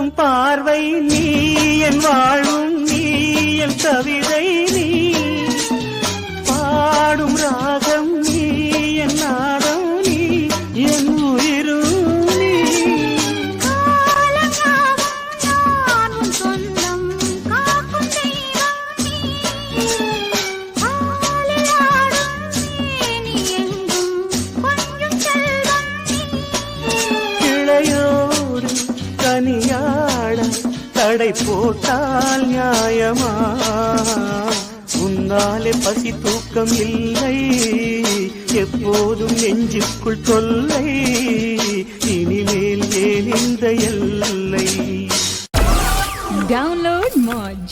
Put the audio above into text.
பார்க்கும் பார்வை நீ, என் வாழ்வும் நீ, என் கவிதை நீ, பாடும் ராகம் நீ, என் நாதம் நீ, என் உயிரும் நீ. கிளையோடு கனியாட தடை போட்டால் நியாயமா? உன்னாலே பசி தூக்கம் இல்லை, எப்போதும் நெஞ்சுக்குள் தொல்லை, இனிமேல் ஏன் இந்த எல்லை? Download Moj.